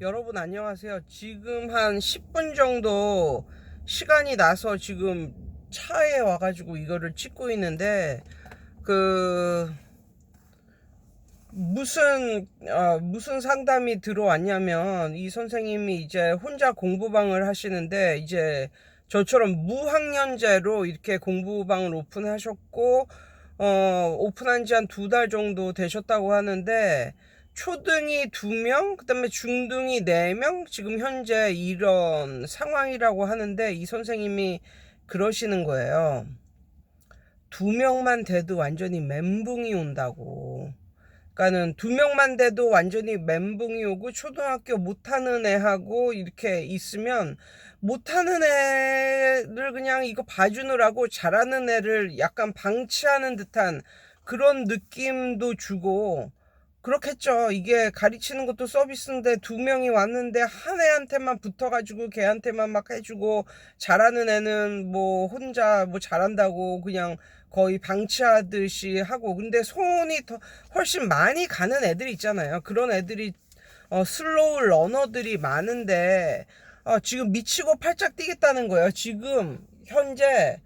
여러분 안녕하세요. 지금 한 10분 정도 시간이 나서 지금 차에 와가지고 이거를 찍고 있는데 그 무슨 상담이 들어왔냐면 이 선생님이 이제 혼자 공부방을 하시는데 이제 저처럼 무학년제로 이렇게 공부방을 오픈하셨고 오픈한 지 한 2달 정도 되셨다고 하는데 초등이 2명, 그 다음에 중등이 4명, 지금 현재 이런 상황이라고 하는데 이 선생님이 그러시는 거예요. 2명만 돼도 완전히 멘붕이 온다고. 그러니까는 2명만 돼도 완전히 멘붕이 오고 초등학교 못하는 애하고 이렇게 있으면 못하는 애를 그냥 이거 봐주느라고 잘하는 애를 약간 방치하는 듯한 그런 느낌도 주고 그렇겠죠. 이게 가르치는 것도 서비스인데 2명이 왔는데 한 애한테만 붙어가지고 걔한테만 막 해주고 잘하는 애는 뭐 혼자 뭐 잘한다고 그냥 거의 방치하듯이 하고 근데 손이 더 훨씬 많이 가는 애들이 있잖아요. 그런 애들이 슬로우 러너들이 많은데 지금 미치고 팔짝 뛰겠다는 거예요. 지금 현재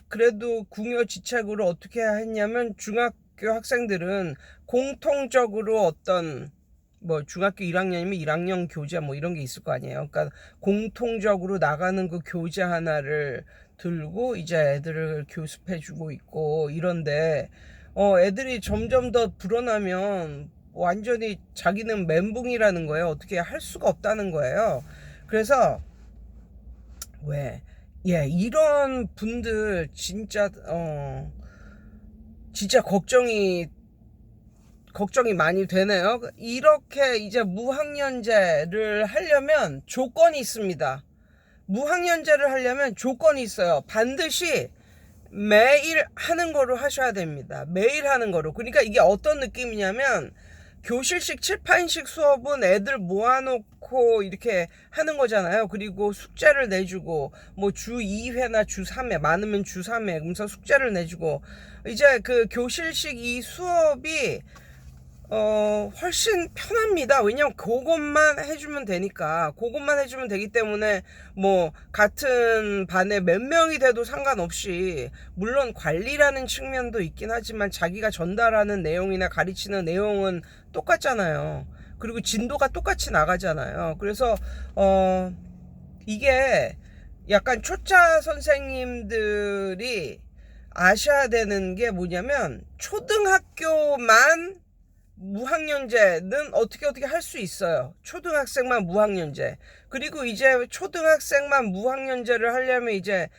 그래도 궁여지책으로 어떻게 했냐면 중학교 학생들은 공통적으로 어떤 뭐 중학교 1학년이면 1학년 교재 뭐 이런 게 있을 거 아니에요. 그러니까 공통적으로 나가는 그 교재 하나를 들고 이제 애들을 교습해 주고 있고 이런데 애들이 점점 더 불어나면 완전히 자기는 멘붕이라는 거예요. 어떻게 할 수가 없다는 거예요. 그래서 이런 분들 진짜 걱정이 많이 되네요. 이렇게 이제 무학년제를 하려면 조건이 있습니다. 무학년제를 하려면 조건이 있어요. 반드시 매일 하는 거로 하셔야 됩니다. 매일 하는 거로. 그러니까 이게 어떤 느낌이냐면 교실식 7, 8인식 수업은 애들 모아놓고 이렇게 하는 거잖아요. 그리고 숙제를 내주고 뭐 주 2회나 주 3회 많으면 주 3회 그래서 숙제를 내주고 이제 그 교실식 이 수업이 훨씬 편합니다. 왜냐면 그것만 해주면 되니까. 그것만 해주면 되기 때문에, 뭐, 같은 반에 몇 명이 돼도 상관없이, 물론 관리라는 측면도 있긴 하지만 자기가 전달하는 내용이나 가르치는 내용은 똑같잖아요. 그리고 진도가 똑같이 나가잖아요. 그래서, 이게 약간 초짜 선생님들이 아셔야 되는 게 뭐냐면, 초등학교만 무학년제는 어떻게 할 수 있어요. 초등학생만 무학년제. 그리고 이제 초등학생만 무학년제를 하려면 이제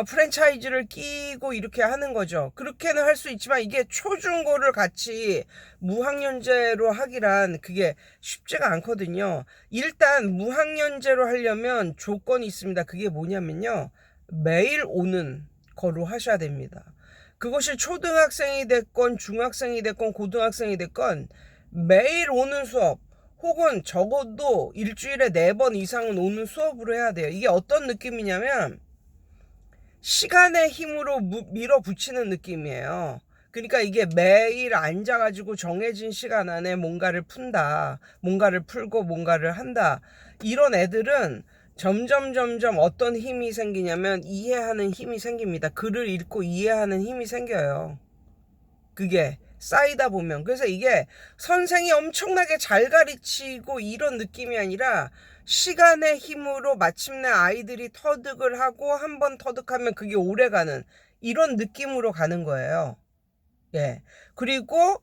프랜차이즈를 끼고 이렇게 하는 거죠. 그렇게는 할 수 있지만 이게 초중고를 같이 무학년제로 하기란 그게 쉽지가 않거든요. 일단 무학년제로 하려면 조건이 있습니다. 그게 뭐냐면요. 매일 오는 거로 하셔야 됩니다. 그것이 초등학생이 됐건 중학생이 됐건 고등학생이 됐건 매일 오는 수업 혹은 적어도 일주일에 4번 이상은 오는 수업으로 해야 돼요. 이게 어떤 느낌이냐면 시간의 힘으로 밀어붙이는 느낌이에요. 그러니까 이게 매일 앉아가지고 정해진 시간 안에 뭔가를 푼다, 뭔가를 풀고 뭔가를 한다. 이런 애들은 점점 어떤 힘이 생기냐면 이해하는 힘이 생깁니다. 글을 읽고 이해하는 힘이 생겨요. 그게 쌓이다 보면. 그래서 이게 선생이 엄청나게 잘 가르치고 이런 느낌이 아니라 시간의 힘으로 마침내 아이들이 터득을 하고 한 번 터득하면 그게 오래가는 이런 느낌으로 가는 거예요. 예. 그리고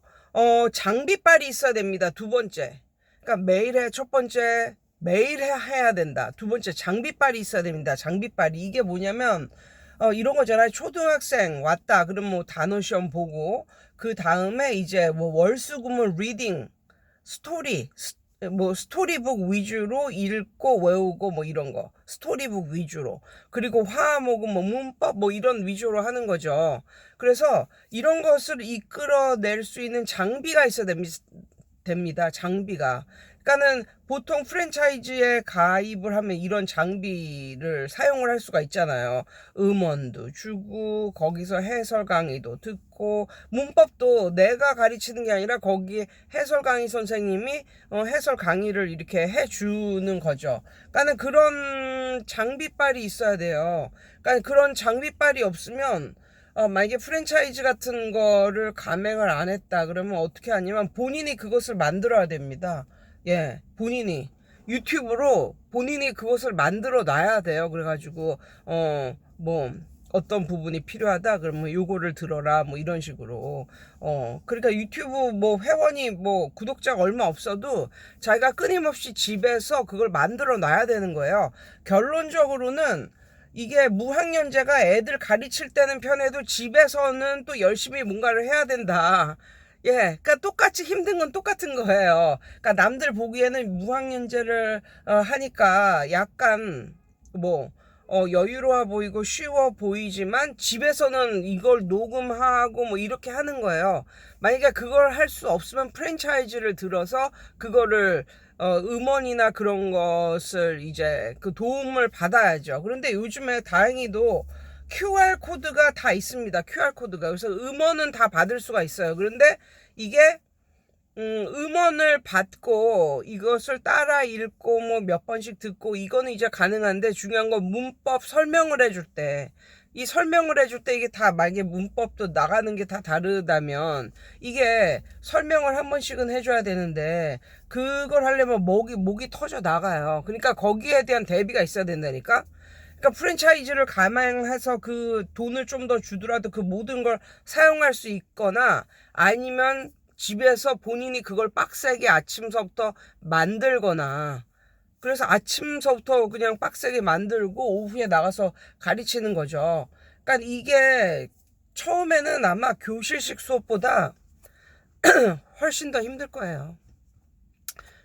장비빨이 있어야 됩니다. 2번째. 그러니까 매일 해. 첫 번째 매일 해야 된다. 2번째 장비빨이 있어야 됩니다. 장비빨이 이게 뭐냐면 이런 거잖아요. 초등학생 왔다. 그럼 뭐 단어 시험 보고 그 다음에 이제 뭐 월수금을 리딩 스토리북 위주로 읽고 외우고 뭐 이런 거 스토리북 위주로 그리고 화목은 뭐 문법 뭐 이런 위주로 하는 거죠. 그래서 이런 것을 이끌어낼 수 있는 장비가 있어야 됩니다. 장비가. 그러니까는 보통 프랜차이즈에 가입을 하면 이런 장비를 사용을 할 수가 있잖아요. 음원도 주고 거기서 해설 강의도 듣고 문법도 내가 가르치는 게 아니라 거기에 해설 강의 선생님이 해설 강의를 이렇게 해주는 거죠. 그러니까는 그런 장비빨이 있어야 돼요. 그러니까 그런 장비빨이 없으면 만약에 프랜차이즈 같은 거를 가맹을 안 했다 그러면 어떻게 하냐면 본인이 그것을 만들어야 됩니다. 예, 본인이 유튜브로 본인이 그것을 만들어 놔야 돼요. 그래가지고 뭐 어떤 부분이 필요하다 그러면 요거를 들어라 뭐 이런 식으로 그러니까 유튜브 뭐 회원이 뭐 구독자가 얼마 없어도 자기가 끊임없이 집에서 그걸 만들어 놔야 되는 거예요. 결론적으로는 이게 무학년제가 애들 가르칠 때는 편해도 집에서는 또 열심히 뭔가를 해야 된다. 예, 그러니까 똑같이 힘든 건 똑같은 거예요. 그러니까 남들 보기에는 무학년제를 하니까 약간 뭐 여유로워 보이고 쉬워 보이지만 집에서는 이걸 녹음하고 뭐 이렇게 하는 거예요. 만약에 그걸 할 수 없으면 프랜차이즈를 들어서 그거를 음원이나 그런 것을 이제 그 도움을 받아야죠. 그런데 요즘에 다행히도 QR 코드가 다 있습니다. QR 코드가. 그래서 음원은 다 받을 수가 있어요. 그런데 이게 음원을 받고 이것을 따라 읽고 뭐 몇 번씩 듣고 이거는 이제 가능한데 중요한 건 문법 설명을 해줄 때 이 설명을 해줄 때 이게 다 만약에 문법도 나가는 게 다 다르다면 이게 설명을 한 번씩은 해줘야 되는데 그걸 하려면 목이 터져 나가요. 그러니까 거기에 대한 대비가 있어야 된다니까. 그러니까 프랜차이즈를 가맹해서 그 돈을 좀 더 주더라도 그 모든 걸 사용할 수 있거나 아니면 집에서 본인이 그걸 빡세게 아침서부터 만들거나 그래서 아침서부터 그냥 빡세게 만들고 오후에 나가서 가르치는 거죠. 그러니까 이게 처음에는 아마 교실식 수업보다 훨씬 더 힘들 거예요.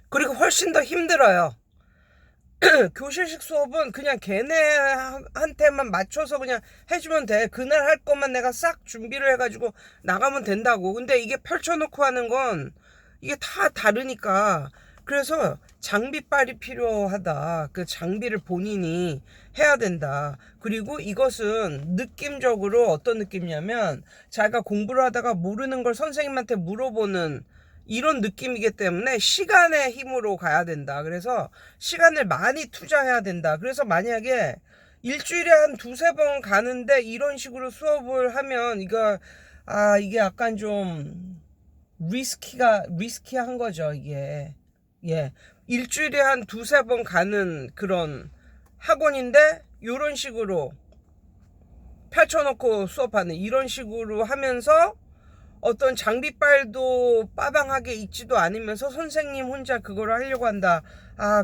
그리고 훨씬 더 힘들어요. 교실식 수업은 그냥 걔네한테만 맞춰서 그냥 해주면 돼. 그날 할 것만 내가 싹 준비를 해가지고 나가면 된다고. 근데 이게 펼쳐놓고 하는 건 이게 다 다르니까. 그래서 장비빨이 필요하다. 그 장비를 본인이 해야 된다. 그리고 이것은 느낌적으로 어떤 느낌이냐면 자기가 공부를 하다가 모르는 걸 선생님한테 물어보는 이런 느낌이기 때문에 시간의 힘으로 가야 된다. 그래서 시간을 많이 투자해야 된다. 그래서 만약에 일주일에 한 두세 번 가는데 이런 식으로 수업을 하면 이게 약간 좀 리스키한 거죠, 이게. 예. 일주일에 한 두세 번 가는 그런 학원인데 이런 식으로 펼쳐놓고 수업하는 이런 식으로 하면서 어떤 장비빨도 빠방하게 있지도 않으면서 선생님 혼자 그걸 하려고 한다.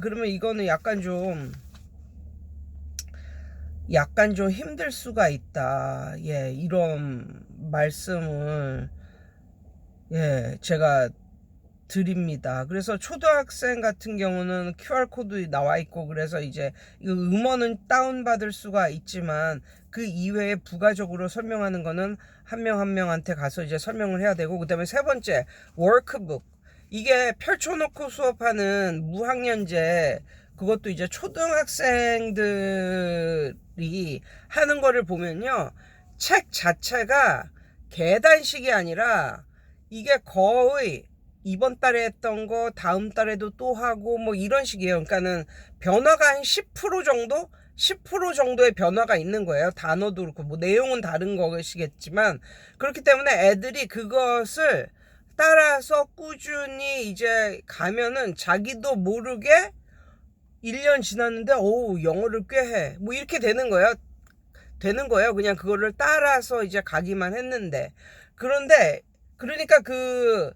그러면 이거는 약간 좀 힘들 수가 있다. 예, 이런 말씀을 제가 드립니다. 그래서 초등학생 같은 경우는 QR코드 나와 있고 그래서 이제 이 음원은 다운받을 수가 있지만 그 이외에 부가적으로 설명하는 거는 한 명 한 명한테 가서 이제 설명을 해야 되고 그다음에 세 번째 워크북 이게 펼쳐놓고 수업하는 무학년제 그것도 이제 초등학생들이 하는 거를 보면요 책 자체가 계단식이 아니라 이게 거의 이번 달에 했던 거 다음 달에도 또 하고 뭐 이런 식이에요. 그러니까는 변화가 한 10% 정도? 10% 정도의 변화가 있는 거예요. 단어도 그렇고 뭐 내용은 다른 것이겠지만 그렇기 때문에 애들이 그것을 따라서 꾸준히 이제 가면은 자기도 모르게 1년 지났는데 영어를 꽤 해. 뭐 이렇게 되는 거예요. 그냥 그거를 따라서 이제 가기만 했는데. 그런데 그러니까 그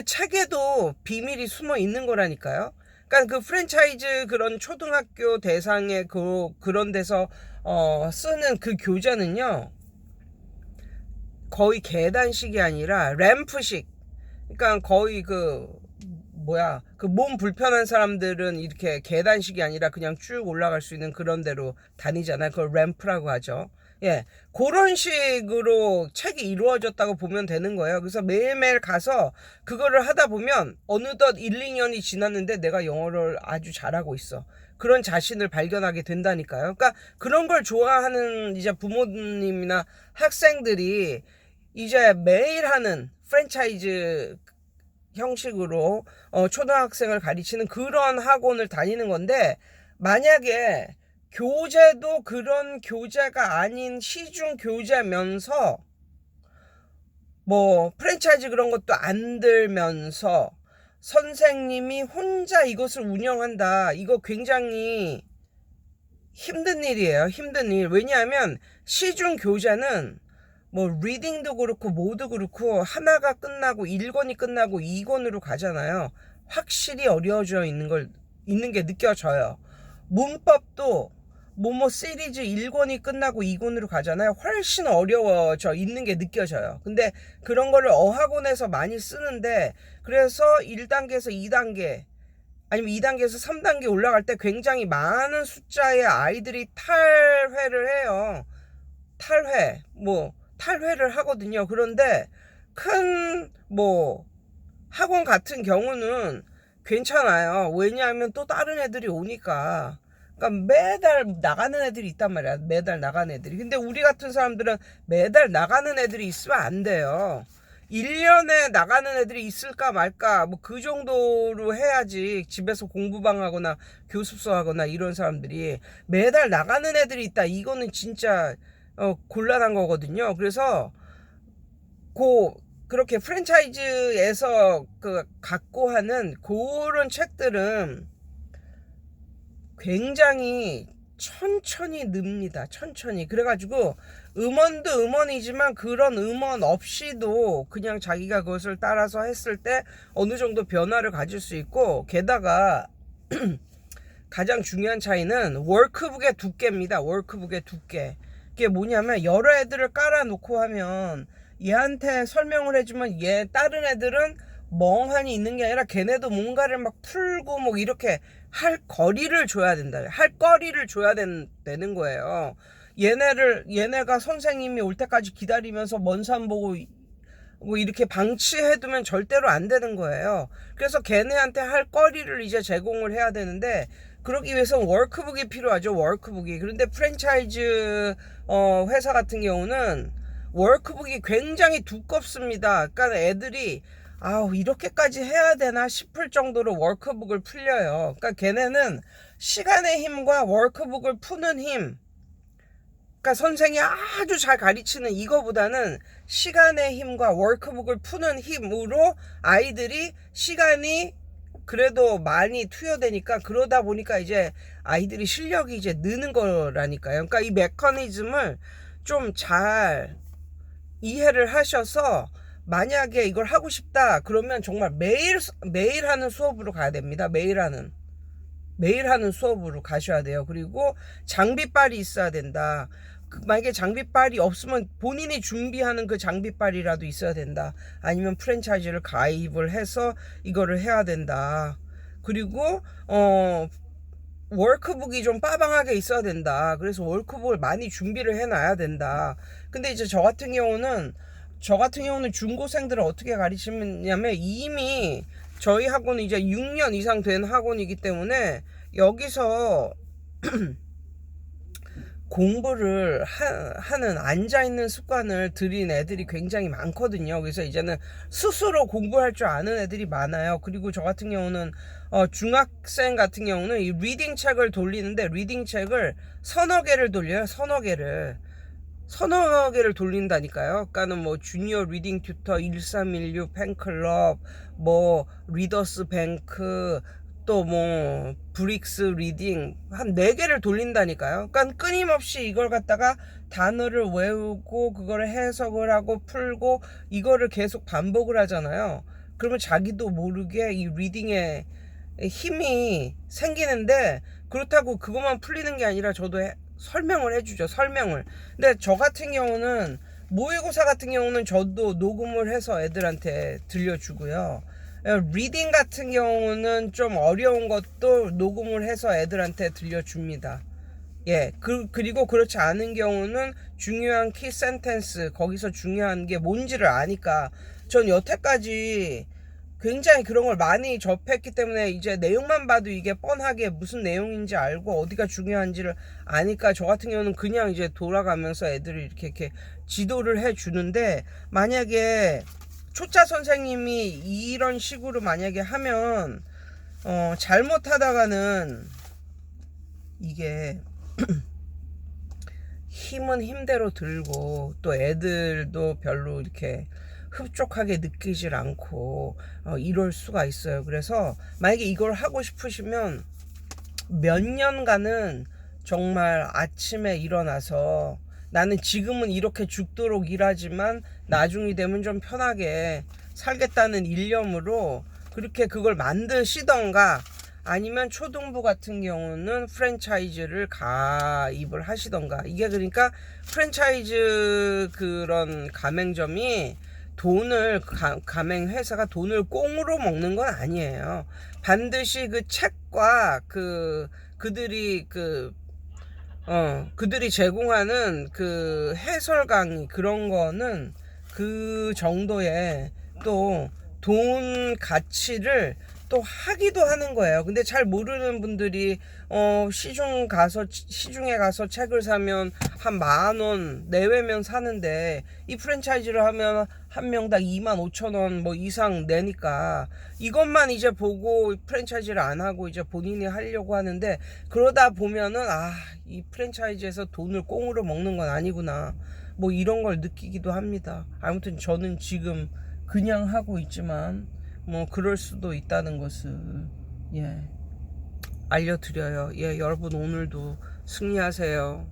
책에도 비밀이 숨어 있는 거라니까요. 그러니까 그 프랜차이즈 그런 초등학교 대상의 그런 데서 쓰는 그 교재는요. 거의 계단식이 아니라 램프식. 그러니까 거의 그 몸 불편한 사람들은 이렇게 계단식이 아니라 그냥 쭉 올라갈 수 있는 그런 데로 다니잖아요. 그걸 램프라고 하죠. 예, 그런 식으로 책이 이루어졌다고 보면 되는 거예요. 그래서 매일매일 가서 그거를 하다 보면 어느덧 1, 2년이 지났는데 내가 영어를 아주 잘하고 있어. 그런 자신을 발견하게 된다니까요. 그러니까 그런 걸 좋아하는 이제 부모님이나 학생들이 이제 매일 하는 프랜차이즈 형식으로 초등학생을 가르치는 그런 학원을 다니는 건데, 만약에 교재도 그런 교재가 아닌 시중 교재면서 뭐 프랜차이즈 그런 것도 안 들면서 선생님이 혼자 이것을 운영한다, 이거 굉장히 힘든 일이에요. 힘든 일. 왜냐하면 시중 교재는 뭐 리딩도 그렇고 뭐도 그렇고 하나가 끝나고 1권이 끝나고 2권으로 가잖아요. 확실히 어려워져 있는 게 느껴져요. 문법도 뭐뭐 시리즈 1권이 끝나고 2권으로 가잖아요. 훨씬 어려워져 있는 게 느껴져요. 근데 그런 거를 어학원에서 많이 쓰는데, 그래서 1단계에서 2단계 아니면 2단계에서 3단계 올라갈 때 굉장히 많은 숫자의 아이들이 탈회를 해요. 탈회를 하거든요. 그런데 큰 학원 같은 경우는 괜찮아요. 왜냐하면 또 다른 애들이 오니까. 그러니까 매달 나가는 애들이 있단 말이야. 매달 나가는 애들이. 근데 우리 같은 사람들은 매달 나가는 애들이 있으면 안 돼요. 1년에 나가는 애들이 있을까 말까 뭐 그 정도로 해야지. 집에서 공부방 하거나 교습소 하거나 이런 사람들이 매달 나가는 애들이 있다, 이거는 진짜 곤란한 거거든요. 그래서 그렇게 프랜차이즈에서 갖고 하는 그런 책들은 굉장히 천천히 늡니다. 천천히. 그래가지고 음원도 음원이지만 그런 음원 없이도 그냥 자기가 그것을 따라서 했을 때 어느 정도 변화를 가질 수 있고, 게다가 가장 중요한 차이는 워크북의 두께입니다. 워크북의 두께. 그게 뭐냐면 여러 애들을 깔아놓고 하면 얘한테 설명을 해주면 다른 애들은 멍하니 있는 게 아니라 걔네도 뭔가를 막 풀고 뭐 이렇게 할 거리를 줘야 된다. 할 거리를 줘야 되는 거예요. 얘네가 선생님이 올 때까지 기다리면서 먼 산 보고 뭐 이렇게 방치해두면 절대로 안 되는 거예요. 그래서 걔네한테 할 거리를 이제 제공을 해야 되는데, 그러기 위해서는 워크북이 필요하죠. 워크북이. 그런데 프랜차이즈 회사 같은 경우는 워크북이 굉장히 두껍습니다. 그러니까 애들이 이렇게까지 해야 되나 싶을 정도로 워크북을 풀려요. 그러니까 걔네는 시간의 힘과 워크북을 푸는 힘, 그러니까 선생이 아주 잘 가르치는 이거보다는 시간의 힘과 워크북을 푸는 힘으로 아이들이 시간이 그래도 많이 투여되니까, 그러다 보니까 이제 아이들이 실력이 이제 느는 거라니까요. 그러니까 이 메커니즘을 좀 잘 이해를 하셔서, 만약에 이걸 하고 싶다 그러면 정말 매일 하는 수업으로 가야 됩니다. 매일 하는 수업으로 가셔야 돼요. 그리고 장비빨이 있어야 된다. 만약에 장비빨이 없으면 본인이 준비하는 그 장비빨이라도 있어야 된다. 아니면 프랜차이즈를 가입을 해서 이거를 해야 된다. 그리고 워크북이 좀 빠방하게 있어야 된다. 그래서 워크북을 많이 준비를 해놔야 된다. 근데 이제 저 같은 경우는 중고생들을 어떻게 가르치냐면, 이미 저희 학원은 이제 6년 이상 된 학원이기 때문에 여기서 공부를 하는 앉아있는 습관을 들인 애들이 굉장히 많거든요. 그래서 이제는 스스로 공부할 줄 아는 애들이 많아요. 그리고 저 같은 경우는 중학생 같은 경우는 이 리딩 책을 돌리는데, 리딩 책을 서너 개를 돌려요. 서너 개를 돌린다니까요. 그러니까는 뭐 주니어 리딩 튜터 1316 팬클럽, 뭐 리더스 뱅크, 또 뭐 브릭스 리딩 한 4개를 돌린다니까요. 그러니까 끊임없이 이걸 갖다가 단어를 외우고 그거를 해석을 하고 풀고 이거를 계속 반복을 하잖아요. 그러면 자기도 모르게 이 리딩에 힘이 생기는데, 그렇다고 그것만 풀리는 게 아니라 저도 설명을 해주죠. 설명을. 근데 저 같은 경우는 모의고사 같은 경우는 저도 녹음을 해서 애들한테 들려주고요. 리딩 같은 경우는 좀 어려운 것도 녹음을 해서 애들한테 들려줍니다. 예, 그리고 그렇지 않은 경우는 중요한 키 센텐스, 거기서 중요한 게 뭔지를 아니까, 전 여태까지 굉장히 그런 걸 많이 접했기 때문에 이제 내용만 봐도 이게 뻔하게 무슨 내용인지 알고 어디가 중요한지를 아니까, 저 같은 경우는 그냥 이제 돌아가면서 애들을 이렇게 지도를 해 주는데, 만약에 초짜 선생님이 이런 식으로 만약에 하면 잘못하다가는 이게 힘은 힘대로 들고 또 애들도 별로 이렇게 흡족하게 느끼질 않고 이럴 수가 있어요. 그래서 만약에 이걸 하고 싶으시면 몇 년간은 정말 아침에 일어나서, 나는 지금은 이렇게 죽도록 일하지만 나중이 되면 좀 편하게 살겠다는 일념으로 그렇게 그걸 만드시던가, 아니면 초등부 같은 경우는 프랜차이즈를 가입을 하시던가. 이게 그러니까 프랜차이즈 그런 가맹점이 돈을, 가맹 회사가 돈을 꽁으로 먹는 건 아니에요. 반드시 그 책과 그들이 제공하는 그 해설 강의, 그런 거는 그 정도의 또 돈 가치를 또 하기도 하는 거예요. 근데 잘 모르는 분들이 시중에 가서 책을 사면 한 10,000원 내외면 사는데, 이 프랜차이즈를 하면 한 명당 25,000원 뭐 이상 내니까, 이것만 이제 보고 프랜차이즈를 안 하고 이제 본인이 하려고 하는데, 그러다 보면은 이 프랜차이즈에서 돈을 꽁으로 먹는 건 아니구나, 뭐 이런 걸 느끼기도 합니다. 아무튼 저는 지금 그냥 하고 있지만 뭐 그럴 수도 있다는 것을, 예, 알려드려요. 예, 여러분 오늘도 승리하세요.